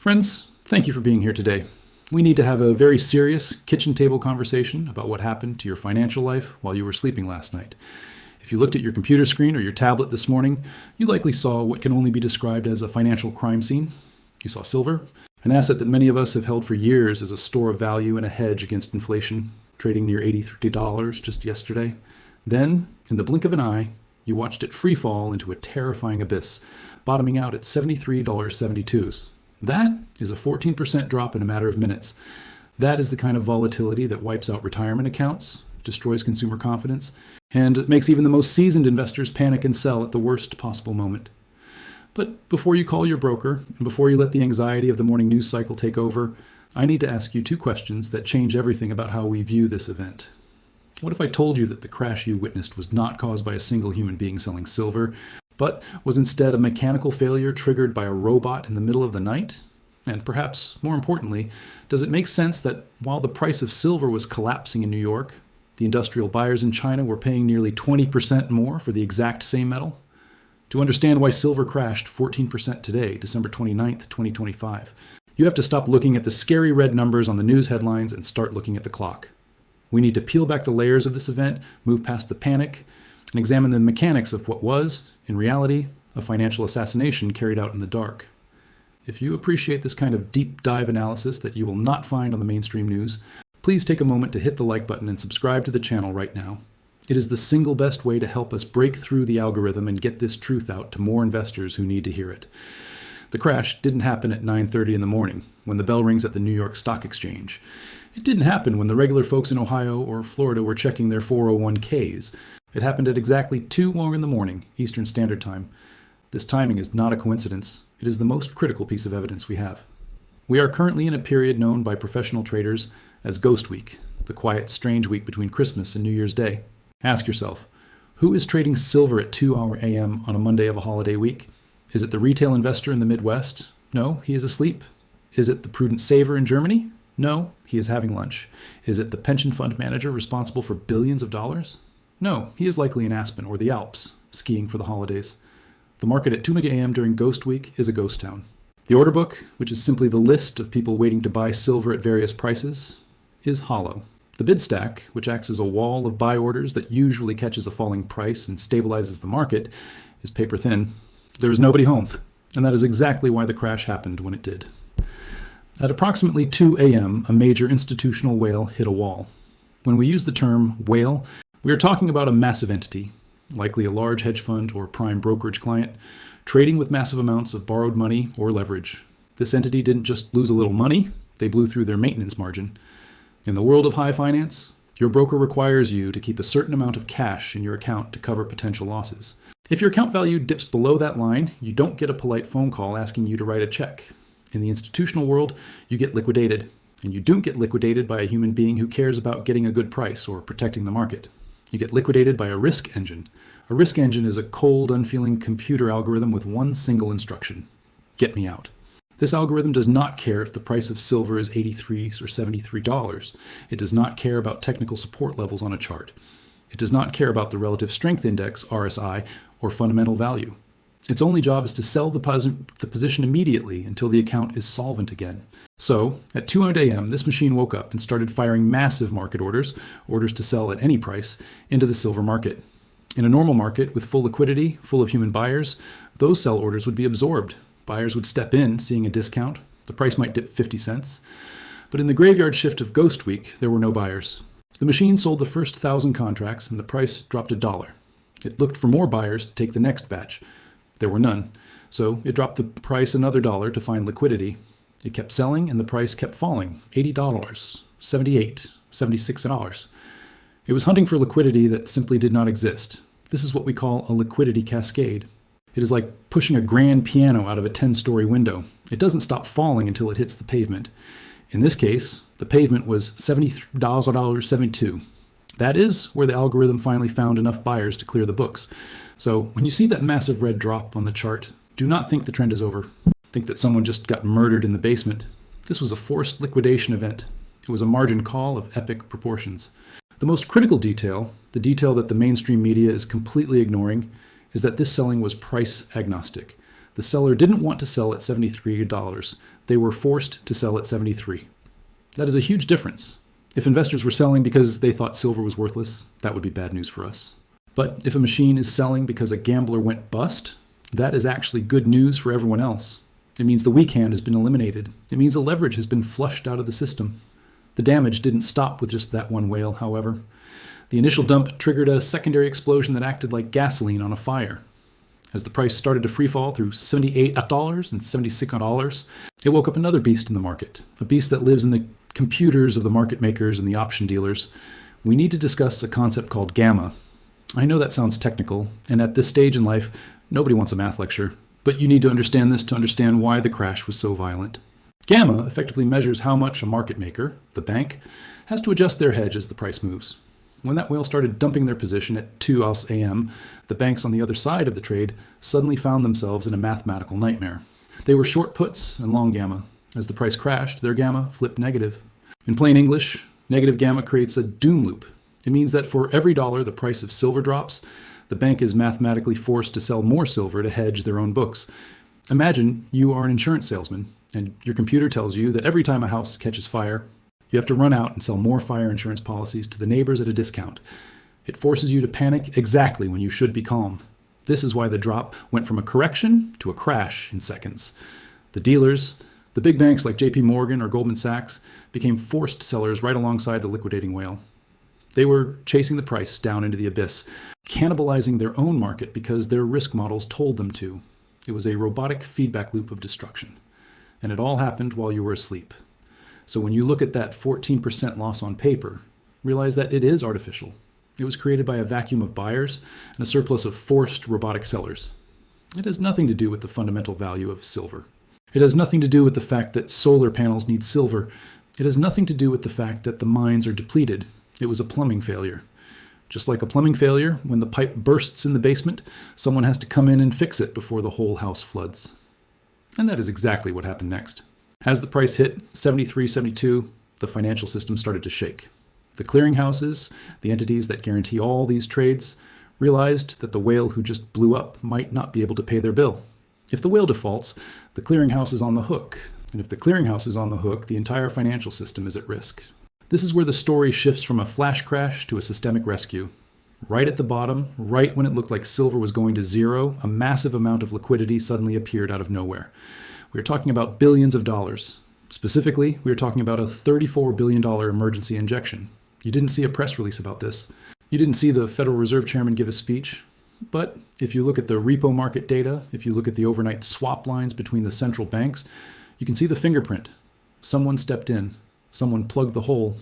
Friends, thank you for being here today. We need to have a very serious kitchen table conversation about what happened to your financial life while you were sleeping last night. If you looked at your computer screen or your tablet this morning, you likely saw what can only be described as a financial crime scene. You saw silver, an asset that many of us have held for years as a store of value and a hedge against inflation, trading near $83 just yesterday. Then, in the blink of an eye, you watched it free fall into a terrifying abyss, bottoming out at $73.72. That is a 14% drop in a matter of minutes. That is the kind of volatility that wipes out retirement accounts, destroys consumer confidence, and makes even the most seasoned investors panic and sell at the worst possible moment. But before you call your broker, and before you let the anxiety of the morning news cycle take over, I need to ask you two questions that change everything about how we view this event. What if I told you that the crash you witnessed was not caused by a single human being selling silver, but was instead a mechanical failure triggered by a robot in the middle of the night? And perhaps more importantly, does it make sense that while the price of silver was collapsing in New York, the industrial buyers in China were paying nearly 20% more for the exact same metal? To understand why silver crashed 14% today, December 29th, 2025, you have to stop looking at the scary red numbers on the news headlines and start looking at the clock. We need to peel back the layers of this event, move past the panic, and examine the mechanics of what was, in reality, a financial assassination carried out in the dark. If you appreciate this kind of deep dive analysis that you will not find on the mainstream news, please take a moment to hit the like button and subscribe to the channel right now. It is the single best way to help us break through the algorithm and get this truth out to more investors who need to hear it. The crash didn't happen at 9:30 in the morning when the bell rings at the New York Stock Exchange. It didn't happen when the regular folks in Ohio or Florida were checking their 401ks. It happened at exactly 2:00 in the morning, Eastern Standard Time. This timing is not a coincidence. It is the most critical piece of evidence we have. We are currently in a period known by professional traders as Ghost Week, the quiet, strange week between Christmas and New Year's Day. Ask yourself, who is trading silver at 2 a.m. on a Monday of a holiday week? Is it the retail investor in the Midwest? No, he is asleep. Is it the prudent saver in Germany? No, he is having lunch. Is it the pension fund manager responsible for billions of dollars? No, he is likely in Aspen or the Alps, skiing for the holidays. The market at 2 a.m. during Ghost Week is a ghost town. The order book, which is simply the list of people waiting to buy silver at various prices, is hollow. The bid stack, which acts as a wall of buy orders that usually catches a falling price and stabilizes the market, is paper thin. There is nobody home, and that is exactly why the crash happened when it did. At approximately 2 a.m., a major institutional whale hit a wall. When we use the term whale, we are talking about a massive entity, likely a large hedge fund or prime brokerage client, trading with massive amounts of borrowed money or leverage. This entity didn't just lose a little money, they blew through their maintenance margin. In the world of high finance, your broker requires you to keep a certain amount of cash in your account to cover potential losses. If your account value dips below that line, you don't get a polite phone call asking you to write a check. In the institutional world, you get liquidated, and you don't get liquidated by a human being who cares about getting a good price or protecting the market. You get liquidated by a risk engine. A risk engine is a cold, unfeeling computer algorithm with one single instruction: get me out. This algorithm does not care if the price of silver is $83 or $73. It does not care about technical support levels on a chart. It does not care about the relative strength index, RSI, or fundamental value. Its only job is to sell the position immediately until the account is solvent again. So, at 2 a.m., this machine woke up and started firing massive market orders to sell at any price, into the silver market. In a normal market with full liquidity, full of human buyers, those sell orders would be absorbed. Buyers would step in, seeing a discount. The price might dip 50 cents. But in the graveyard shift of Ghost Week, there were no buyers. The machine sold the first 1,000 contracts, and the price dropped $1. It looked for more buyers to take the next batch. There were none. So it dropped the price another $1 to find liquidity. It kept selling, and the price kept falling. $80, $78, $76. It was hunting for liquidity that simply did not exist. This is what we call a liquidity cascade. It is like pushing a grand piano out of a 10-story window. It doesn't stop falling until it hits the pavement. In this case, the pavement was $70.72. That is where the algorithm finally found enough buyers to clear the books. So when you see that massive red drop on the chart, do not think the trend is over. Think that someone just got murdered in the basement. This was a forced liquidation event. It was a margin call of epic proportions. The most critical detail, the detail that the mainstream media is completely ignoring, is that this selling was price agnostic. The seller didn't want to sell at $73. They were forced to sell at 73. That is a huge difference. If investors were selling because they thought silver was worthless, that would be bad news for us. But if a machine is selling because a gambler went bust, that is actually good news for everyone else. It means the weak hand has been eliminated. It means the leverage has been flushed out of the system. The damage didn't stop with just that one whale, however. The initial dump triggered a secondary explosion that acted like gasoline on a fire. As the price started to freefall through $78 and $76, it woke up another beast in the market, a beast that lives in the computers of the market makers and the option dealers. We need to discuss a concept called gamma. I know that sounds technical, and at this stage in life, nobody wants a math lecture, but you need to understand this to understand why the crash was so violent. Gamma effectively measures how much a market maker, the bank, has to adjust their hedge as the price moves. When that whale started dumping their position at 2 a.m., the banks on the other side of the trade suddenly found themselves in a mathematical nightmare. They were short puts and long gamma. As the price crashed, their gamma flipped negative. In plain English, negative gamma creates a doom loop. It means that for every dollar the price of silver drops, the bank is mathematically forced to sell more silver to hedge their own books. Imagine you are an insurance salesman, and your computer tells you that every time a house catches fire, you have to run out and sell more fire insurance policies to the neighbors at a discount. It forces you to panic exactly when you should be calm. This is why the drop went from a correction to a crash in seconds. The dealers, the big banks like JP Morgan or Goldman Sachs, became forced sellers right alongside the liquidating whale. They were chasing the price down into the abyss, cannibalizing their own market because their risk models told them to. It was a robotic feedback loop of destruction. And it all happened while you were asleep. So when you look at that 14% loss on paper, realize that it is artificial. It was created by a vacuum of buyers and a surplus of forced robotic sellers. It has nothing to do with the fundamental value of silver. It has nothing to do with the fact that solar panels need silver. It has nothing to do with the fact that the mines are depleted. It was a plumbing failure. Just like a plumbing failure, when the pipe bursts in the basement, someone has to come in and fix it before the whole house floods. And that is exactly what happened next. As the price hit 73, 72, the financial system started to shake. The clearinghouses, the entities that guarantee all these trades, realized that the whale who just blew up might not be able to pay their bill. If the whale defaults, the clearinghouse is on the hook. And if the clearinghouse is on the hook, the entire financial system is at risk. This is where the story shifts from a flash crash to a systemic rescue. Right at the bottom, right when it looked like silver was going to zero, a massive amount of liquidity suddenly appeared out of nowhere. We are talking about billions of dollars. Specifically, we are talking about a $34 billion emergency injection. You didn't see a press release about this. You didn't see the Federal Reserve Chairman give a speech. But if you look at the repo market data, if you look at the overnight swap lines between the central banks, you can see the fingerprint. Someone stepped in. Someone plugged the hole.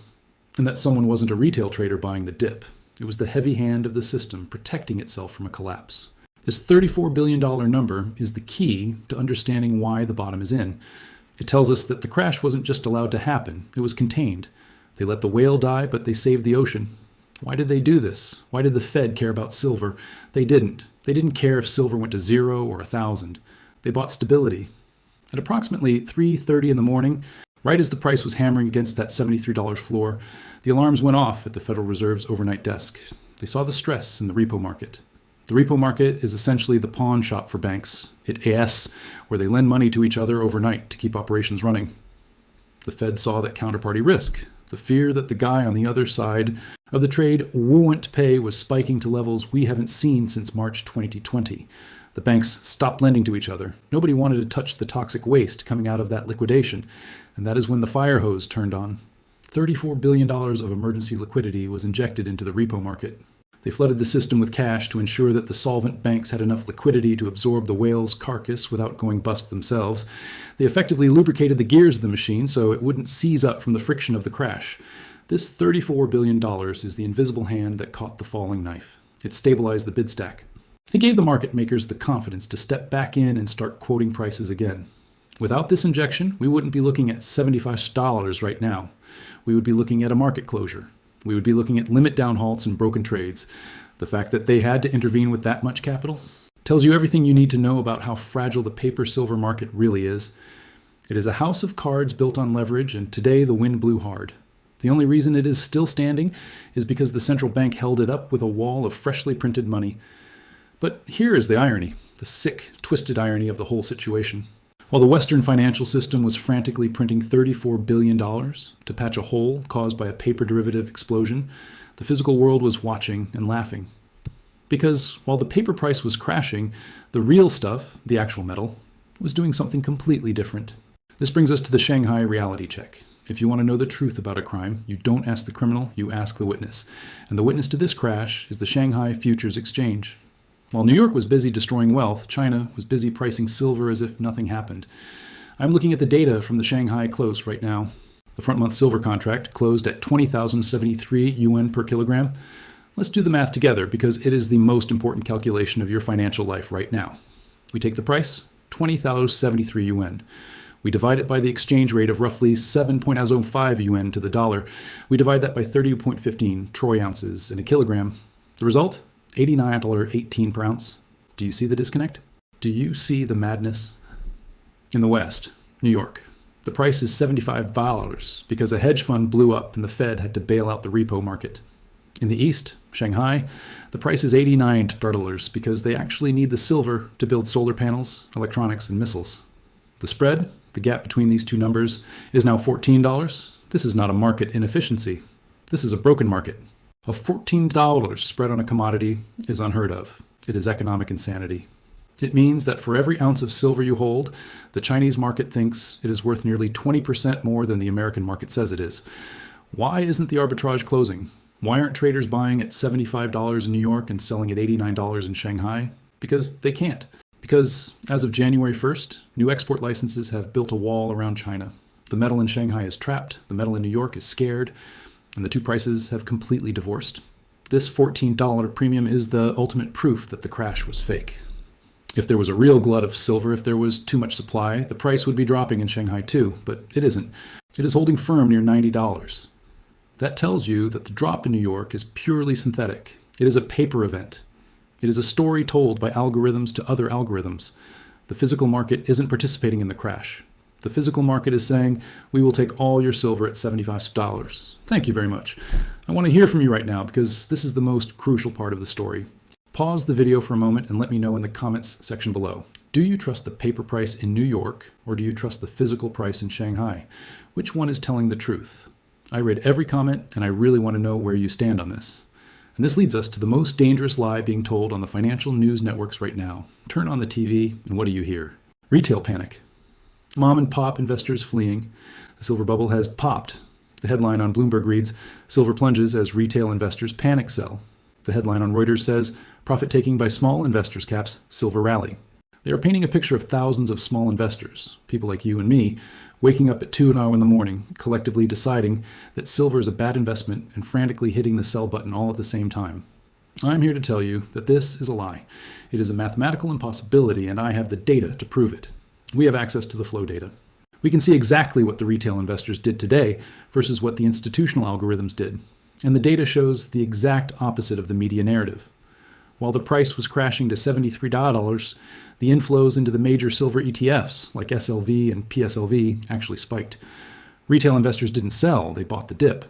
And that someone wasn't a retail trader buying the dip. It was the heavy hand of the system protecting itself from a collapse. This $34 billion number is the key to understanding why the bottom is in. It tells us that the crash wasn't just allowed to happen, it was contained. They let the whale die, but they saved the ocean. Why did they do this? Why did the Fed care about silver? They didn't. They didn't care if silver went to 0 or 1,000. They bought stability. At approximately 3:30 in the morning, right as the price was hammering against that $73 floor, the alarms went off at the Federal Reserve's overnight desk. They saw the stress in the repo market. The repo market is essentially the pawn shop for banks, where they lend money to each other overnight to keep operations running. The Fed saw that counterparty risk, the fear that the guy on the other side of the trade won't pay was spiking to levels we haven't seen since March 2020. The banks stopped lending to each other. Nobody wanted to touch the toxic waste coming out of that liquidation, and that is when the fire hose turned on. $34 billion of emergency liquidity was injected into the repo market. They flooded the system with cash to ensure that the solvent banks had enough liquidity to absorb the whale's carcass without going bust themselves. They effectively lubricated the gears of the machine so it wouldn't seize up from the friction of the crash. This $34 billion is the invisible hand that caught the falling knife. It stabilized the bid stack. It gave the market makers the confidence to step back in and start quoting prices again. Without this injection, we wouldn't be looking at $75 right now. We would be looking at a market closure. We would be looking at limit down halts and broken trades. The fact that they had to intervene with that much capital tells you everything you need to know about how fragile the paper silver market really is. It is a house of cards built on leverage, and today the wind blew hard. The only reason it is still standing is because the central bank held it up with a wall of freshly printed money. But here is the irony. the sick, twisted irony of the whole situation. While the Western financial system was frantically printing $34 billion to patch a hole caused by a paper derivative explosion, the physical world was watching and laughing. Because while the paper price was crashing, the real stuff, the actual metal, was doing something completely different. This brings us to the Shanghai reality check. If you want to know the truth about a crime, you don't ask the criminal, you ask the witness. And the witness to this crash is the Shanghai Futures Exchange. While New York was busy destroying wealth, China was busy pricing silver as if nothing happened. I'm looking at the data from the Shanghai close right now. The front-month silver contract closed at 20,073 yuan per kilogram. Let's do the math together because it is the most important calculation of your financial life right now. We take the price, 20,073 yuan. We divide it by the exchange rate of roughly 7.05 yuan to the dollar. We divide that by 30.15 troy ounces in a kilogram. The result? $89.18 per ounce. Do you see the disconnect? Do you see the madness? In the West, New York, the price is $75 because a hedge fund blew up and the Fed had to bail out the repo market. In the East, Shanghai, the price is $89 because they actually need the silver to build solar panels, electronics, and missiles. The spread, the gap between these two numbers, is now $14. This is not a market inefficiency. This is a broken market. A $14 spread on a commodity is unheard of. It is economic insanity. It means that for every ounce of silver you hold, the Chinese market thinks it is worth nearly 20% more than the American market says it is. Why isn't the arbitrage closing? Why aren't traders buying at $75 in New York and selling at $89 in Shanghai? Because they can't. Because as of January 1st, new export licenses have built a wall around China. The metal in Shanghai is trapped, the metal in New York is scared, and the two prices have completely divorced. This $14 premium is the ultimate proof that the crash was fake. If there was a real glut of silver, if there was too much supply, the price would be dropping in Shanghai too, but it isn't. It is holding firm near $90. That tells you that the drop in New York is purely synthetic. It is a paper event. It is a story told by algorithms to other algorithms. The physical market isn't participating in the crash. The physical market is saying, we will take all your silver at $75. Thank you very much. I want to hear from you right now because this is the most crucial part of the story. Pause the video for a moment and let me know in the comments section below. Do you trust the paper price in New York or do you trust the physical price in Shanghai? Which one is telling the truth? I read every comment and I really want to know where you stand on this. And this leads us to the most dangerous lie being told on the financial news networks right now. Turn on the TV and what do you hear? Retail panic. Mom and pop investors fleeing. The silver bubble has popped. The headline on Bloomberg reads, Silver plunges as retail investors panic sell. The headline on Reuters says, Profit taking by small investors caps silver rally. They are painting a picture of thousands of small investors, people like you and me, waking up at 2 in the morning, collectively deciding that silver is a bad investment and frantically hitting the sell button all at the same time. I'm here to tell you that this is a lie. It is a mathematical impossibility and I have the data to prove it. We have access to the flow data. We can see exactly what the retail investors did today versus what the institutional algorithms did. And the data shows the exact opposite of the media narrative. While the price was crashing to $73, the inflows into the major silver ETFs like SLV and PSLV actually spiked. Retail investors didn't sell, they bought the dip.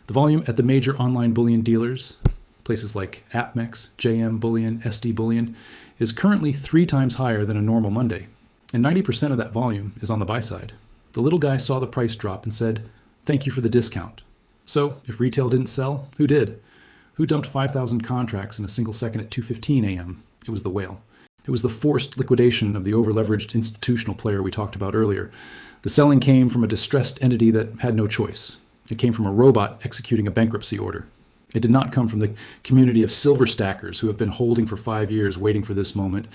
The volume at the major online bullion dealers, places like APMEX, JM Bullion, SD Bullion, is currently 3 times higher than a normal Monday. And 90% of that volume is on the buy side. The little guy saw the price drop and said, thank you for the discount. So if retail didn't sell, who did? Who dumped 5,000 contracts in a single second at 2:15 a.m.? It was the whale. It was the forced liquidation of the over-leveraged institutional player we talked about earlier. The selling came from a distressed entity that had no choice. It came from a robot executing a bankruptcy order. It did not come from the community of silver stackers who have been holding for 5 years waiting for this moment.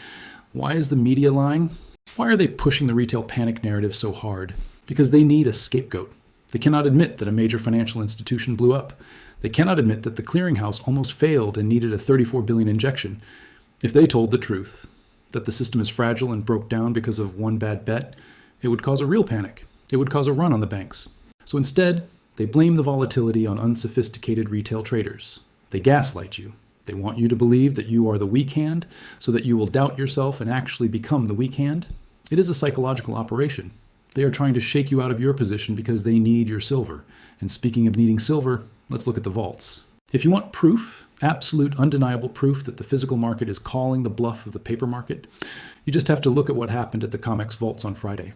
Why is the media lying? Why are they pushing the retail panic narrative so hard? Because they need a scapegoat. They cannot admit that a major financial institution blew up. They cannot admit that the clearinghouse almost failed and needed a $34 billion injection. If they told the truth, that the system is fragile and broke down because of one bad bet, it would cause a real panic. It would cause a run on the banks. So instead, they blame the volatility on unsophisticated retail traders. They gaslight you. They want you to believe that you are the weak hand so that you will doubt yourself and actually become the weak hand. It is a psychological operation. They are trying to shake you out of your position because they need your silver. And speaking of needing silver, let's look at the vaults. If you want proof, absolute undeniable proof that the physical market is calling the bluff of the paper market? You just have to look at what happened at the COMEX vaults on Friday.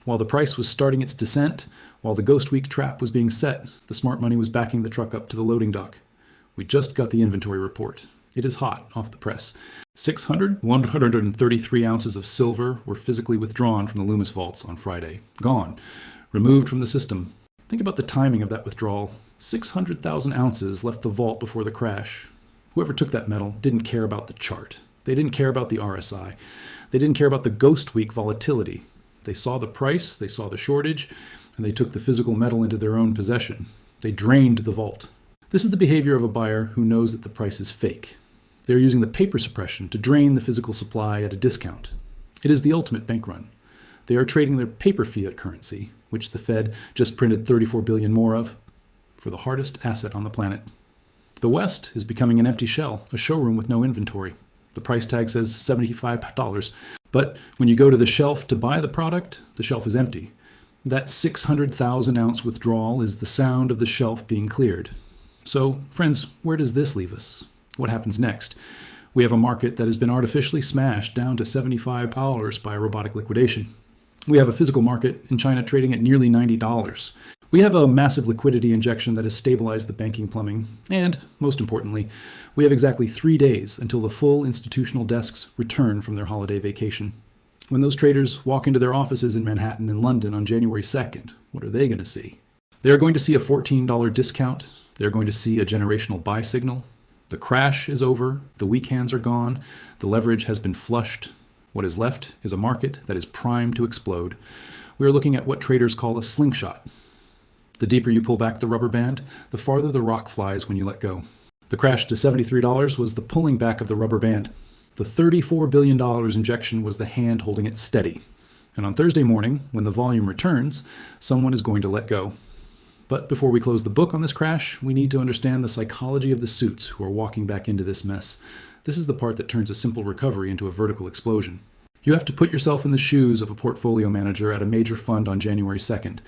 While the price was starting its descent, while the Ghost Week trap was being set, the smart money was backing the truck up to the loading dock. We just got the inventory report. It is hot off the press. 133 ounces of silver were physically withdrawn from the Loomis vaults on Friday. Gone. Removed from the system. Think about the timing of that withdrawal. 600,000 ounces left the vault before the crash. Whoever took that metal didn't care about the chart. They didn't care about the RSI. They didn't care about the Ghost Week volatility. They saw the price, they saw the shortage, and they took the physical metal into their own possession. They drained the vault. This is the behavior of a buyer who knows that the price is fake. They're using the paper suppression to drain the physical supply at a discount. It is the ultimate bank run. They are trading their paper fiat currency, which the Fed just printed 34 billion more of, for the hardest asset on the planet. The West is becoming an empty shell, a showroom with no inventory. The price tag says $75, but when you go to the shelf to buy the product, the shelf is empty. That 600,000 ounce withdrawal is the sound of the shelf being cleared. So, friends, where does this leave us? What happens next? We have a market that has been artificially smashed down to $75 by a robotic liquidation. We have a physical market in China trading at nearly $90. We have a massive liquidity injection that has stabilized the banking plumbing. And, most importantly, we have exactly 3 days until the full institutional desks return from their holiday vacation. When those traders walk into their offices in Manhattan and London on January 2nd, what are they going to see? They are going to see a $14 discount. They're going to see a generational buy signal. The crash is over, the weak hands are gone, the leverage has been flushed. What is left is a market that is primed to explode. We are looking at what traders call a slingshot. The deeper you pull back the rubber band, the farther the rock flies when you let go. The crash to $73 was the pulling back of the rubber band. The $34 billion injection was the hand holding it steady. And on Thursday morning, when the volume returns, someone is going to let go. But before we close the book on this crash, we need to understand the psychology of the suits who are walking back into this mess. This is the part that turns a simple recovery into a vertical explosion. You have to put yourself in the shoes of a portfolio manager at a major fund on January 2nd.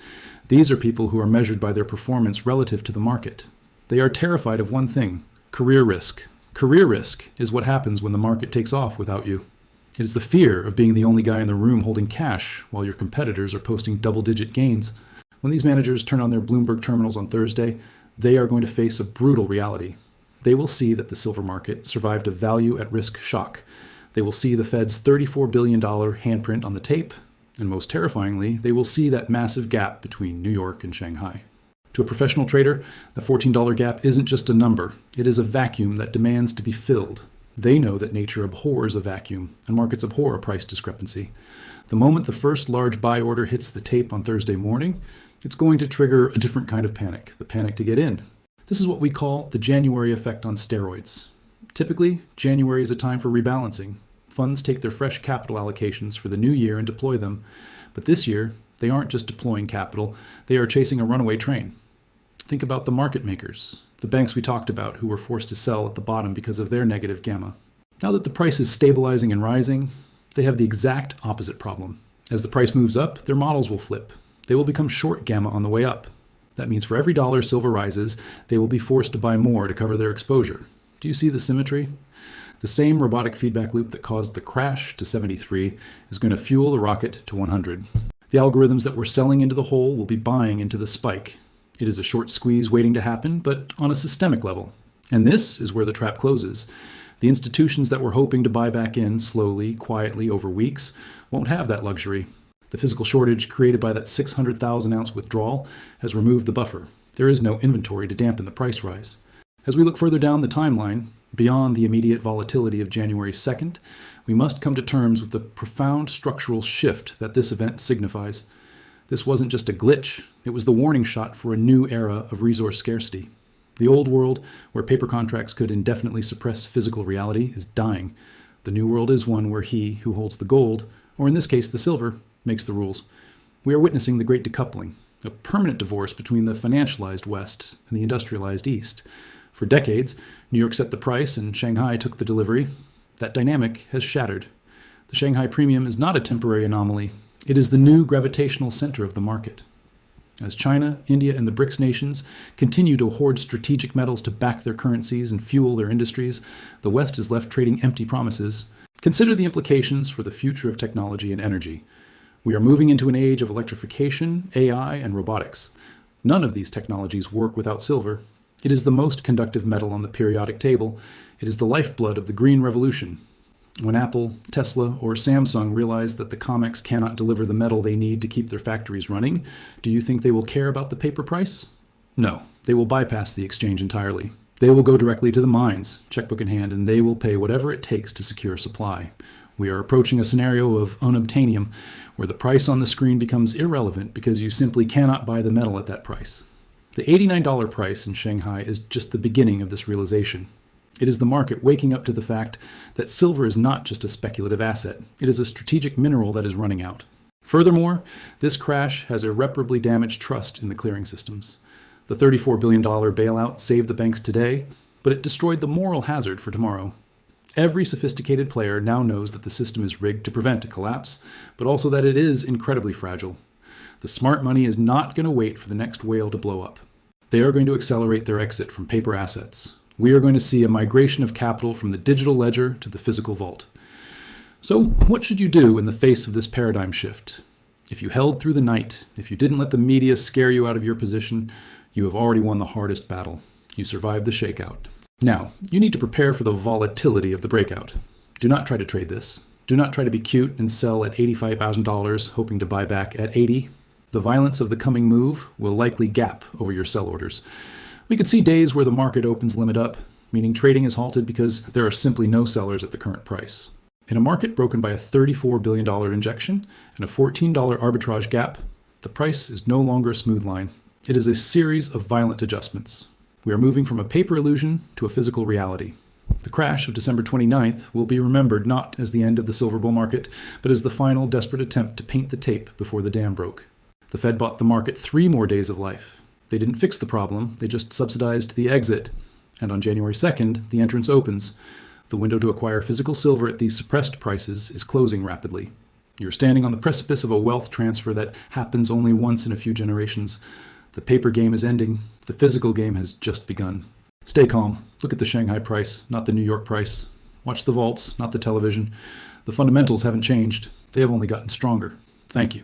These are people who are measured by their performance relative to the market. They are terrified of one thing: career risk. Career risk is what happens when the market takes off without you. It is the fear of being the only guy in the room holding cash while your competitors are posting double-digit gains. When these managers turn on their Bloomberg terminals on Thursday, they are going to face a brutal reality. They will see that the silver market survived a value-at-risk shock. They will see the Fed's $34 billion handprint on the tape, and most terrifyingly, they will see that massive gap between New York and Shanghai. To a professional trader, the $14 gap isn't just a number. It is a vacuum that demands to be filled. They know that nature abhors a vacuum, and markets abhor a price discrepancy. The moment the first large buy order hits the tape on Thursday morning, it's going to trigger a different kind of panic, the panic to get in. This is what we call the January effect on steroids. Typically, January is a time for rebalancing. Funds take their fresh capital allocations for the new year and deploy them. But this year, they aren't just deploying capital, they are chasing a runaway train. Think about the market makers, the banks we talked about who were forced to sell at the bottom because of their negative gamma. Now that the price is stabilizing and rising, they have the exact opposite problem. As the price moves up, their models will flip. They will become short gamma on the way up. That means for every dollar silver rises, they will be forced to buy more to cover their exposure. Do you see the symmetry? The same robotic feedback loop that caused the crash to 73 is going to fuel the rocket to 100. The algorithms that were selling into the hole will be buying into the spike. It is a short squeeze waiting to happen, but on a systemic level. And this is where the trap closes. The institutions that were hoping to buy back in slowly, quietly over weeks won't have that luxury. The physical shortage created by that 600,000 ounce withdrawal has removed the buffer. There is no inventory to dampen the price rise. As we look further down the timeline, beyond the immediate volatility of January 2nd, we must come to terms with the profound structural shift that this event signifies. This wasn't just a glitch, it was the warning shot for a new era of resource scarcity. The old world, where paper contracts could indefinitely suppress physical reality, is dying. The new world is one where he who holds the gold, or in this case the silver, makes the rules. We are witnessing the great decoupling, a permanent divorce between the financialized West and the industrialized East. For decades, New York set the price and Shanghai took the delivery. That dynamic has shattered. The Shanghai premium is not a temporary anomaly. It is the new gravitational center of the market. As China, India, and the BRICS nations continue to hoard strategic metals to back their currencies and fuel their industries, the West is left trading empty promises. Consider the implications for the future of technology and energy. We are moving into an age of electrification, AI, and robotics. None of these technologies work without silver. It is the most conductive metal on the periodic table. It is the lifeblood of the green revolution. When Apple, Tesla, or Samsung realize that the COMEX cannot deliver the metal they need to keep their factories running, do you think they will care about the paper price? No, they will bypass the exchange entirely. They will go directly to the mines, checkbook in hand, and they will pay whatever it takes to secure supply. We are approaching a scenario of unobtainium, where the price on the screen becomes irrelevant because you simply cannot buy the metal at that price. The $89 price in Shanghai is just the beginning of this realization. It is the market waking up to the fact that silver is not just a speculative asset. It is a strategic mineral that is running out. Furthermore, this crash has irreparably damaged trust in the clearing systems. The $34 billion bailout saved the banks today, but it destroyed the moral hazard for tomorrow. Every sophisticated player now knows that the system is rigged to prevent a collapse, but also that it is incredibly fragile. The smart money is not going to wait for the next whale to blow up. They are going to accelerate their exit from paper assets. We are going to see a migration of capital from the digital ledger to the physical vault. So, what should you do in the face of this paradigm shift? If you held through the night, if you didn't let the media scare you out of your position, you have already won the hardest battle. You survived the shakeout. Now, you need to prepare for the volatility of the breakout. Do not try to trade this. Do not try to be cute and sell at $85,000 hoping to buy back at $80,000. The violence of the coming move will likely gap over your sell orders. We could see days where the market opens limit up, meaning trading is halted because there are simply no sellers at the current price. In a market broken by a $34 billion injection and a $14 arbitrage gap, the price is no longer a smooth line. It is a series of violent adjustments. We are moving from a paper illusion to a physical reality. The crash of December 29th will be remembered not as the end of the silver bull market, but as the final desperate attempt to paint the tape before the dam broke. The Fed bought the market 3 more days of life. They didn't fix the problem, they just subsidized the exit. And on January 2nd, the entrance opens. The window to acquire physical silver at these suppressed prices is closing rapidly. You're standing on the precipice of a wealth transfer that happens only once in a few generations. The paper game is ending. The physical game has just begun. Stay calm. Look at the Shanghai price, not the New York price. Watch the vaults, not the television. The fundamentals haven't changed. They have only gotten stronger. Thank you.